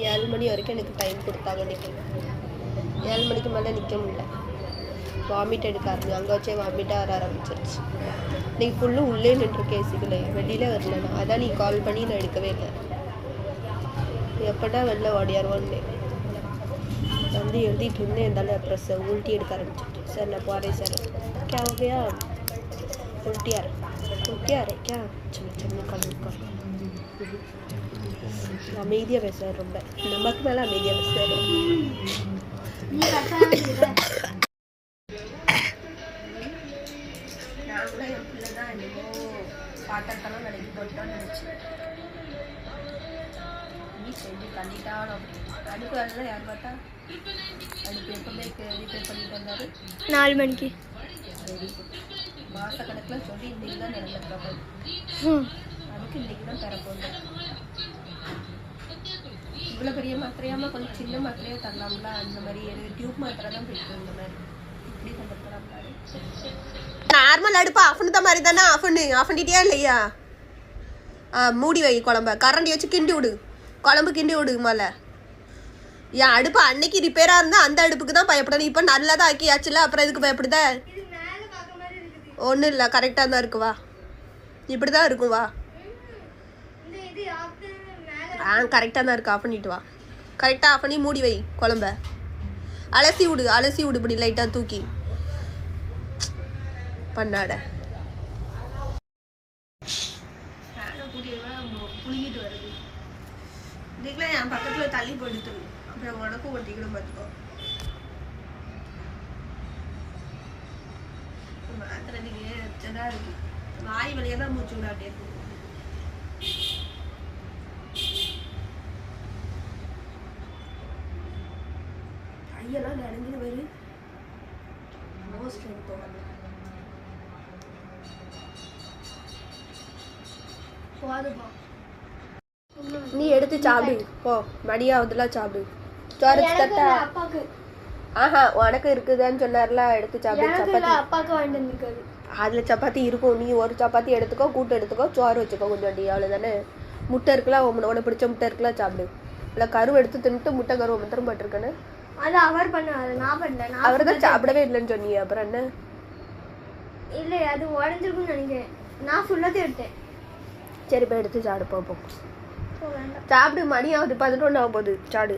7 மணி வரைக்கும் எனக்கு டைம் கொடுத்தாங்க. இன்றைக்கி 7 மணிக்கு மேலே நிற்க முடியல. வாமிட் எடுக்க ஆரம்பி அங்கே வச்சே வாமிட்டாக வர ஆரம்பிச்சிருச்சு. இன்றைக்கி ஃபுல்லும் உள்ளே நின்றுருக்கேன். ஏசிக்குள்ளே வெளியில் வரல. நான் அதான் நீ கால் பண்ணி நான் எடுக்கவே இல்லை. எப்படா வெளில ஓடியாருவோன்னு வந்து எழுதிட்டு இருந்தேன். இருந்தாலும் அப்புறம் சார் உல்ட்டி எடுக்க ஆரம்பிச்சிட்டு சார் நான் போகிறேன் சார் क्या हो गया उल्टी आ रही क्या चलो चलो कल அமைதியாக பேசுவார். ரொம்ப நமக்கு மேலே அமைதியாக பேசுவார். நாங்களும் என் பிள்ளை தான் என்னமோ பாத்திரத்தெல்லாம் நினைக்கி போட்டோன்னு நினச்சேன். நீ செஞ்சு தள்ளிட்டாலும் அப்படி அடுப்பு வேலை யார் பார்த்தா அடுப்பு எப்பவுமே ரிப்பேர் பண்ணிட்டு வந்தார் 4 மணிக்கு. Very good. மாதக்கணக்கில் சொல்லி இன்றைக்கி தான் நடந்துக்கிறப்ப அதுக்கு இன்றைக்கி தான் தரப்போங்க. இவ்வளோ பெரிய மாத்திரையாமல் கொஞ்சம் சின்ன மாத்திரையாக தரலாம்ல. அந்த மாதிரி எனக்கு டியூப் மாத்திரை தான் பிடிக்கும். இந்த மாதிரி இப்படி தந்துருக்கலாம்ல. நார்மல் அடுப்பு ஆஃப் பண்ண மாதிரி தானே ஆஃப் பண்ணிட்டியா இல்லையா? மூடி வை. குழம்ப கரண்டி வச்சு கிண்டி விடு. குழம்பு கிண்டி விடு மேலே. என் அடுப்பு அன்னைக்கு ரிப்பேராக இருந்தால் அந்த அடுப்புக்கு தான் பயப்படணும். இப்போ நல்லா தான் ஆக்கியாச்சுல, அப்புறம் இதுக்கு பயப்படுத? ஒன்றும் இல்லை, கரெக்டாக தான் இருக்கு. வா, இப்படி தான் இருக்கும். வா, கரெக்டாக தான் இருக்கு. ஆஃப் பண்ணிட்டு வா. கரெக்டாக ஆஃப் பண்ணி மூடி வை. குழம்ப அலசி விடு இப்படி லைட்டாக தூக்கி பண்ணாட. புளிக்கிட்டு வருது. இதுக்கெல்லாம் என் பக்கத்தில் தள்ளி போயிடுத்து. அப்புறம் உனக்கும் ஒட்டிக்கிடும் பார்த்துக்கோ. மாத்திரத்துக்கு எச்சதாக இருக்கு. வாய் வழியாக தான் மூச்சு விட அப்படியே இருக்கு. கையெல்லாம் நடுங்குது. வரு மோஸ்ட் நீ எடுத்து சாப்பிடு. போ, மடியாவதுலாம் சாப்பிடு. சோறு தட்டா ஆஹா உனக்கு இருக்குதான்னு சொன்னார்ல. எடுத்து சாப்பிடு. சப்பாத்தி அப்பாவுக்கு வாங்கிட்டு வந்துருக்காரு. அதில் சப்பாத்தி இருக்கும். நீ ஒரு சப்பாத்தி எடுத்துக்கோ, கூட்டு எடுத்துக்கோ, சோறு வச்சுக்கோ கொஞ்சம். டி அவ்வளோதானே. முட்டை இருக்கலாம். உனக்கு பிடிச்ச முட்டை இருக்கலாம், சாப்பிடு. இல்லை கருவு எடுத்து தின்னுட்டு முட்டை கருவை மாத்திரம் போட்டிருக்கேன்னு. அது அவர் பண்ணாரு, நான் பண்ணல. அவர் தான் சாப்பிடவே இல்லைன்னு சொன்னீங்க. அப்புறம் என்ன? இல்லை, அது உடஞ்சிருக்குன்னு நினைக்கிறேன். நான் ஃபுல்லாக எடுத்தேன். சரி, போய் எடுத்து சாப்பிடு. போப்போம் சாப்பிடு. மணி ஆகுது 11 ஆக போகுது. சாடு.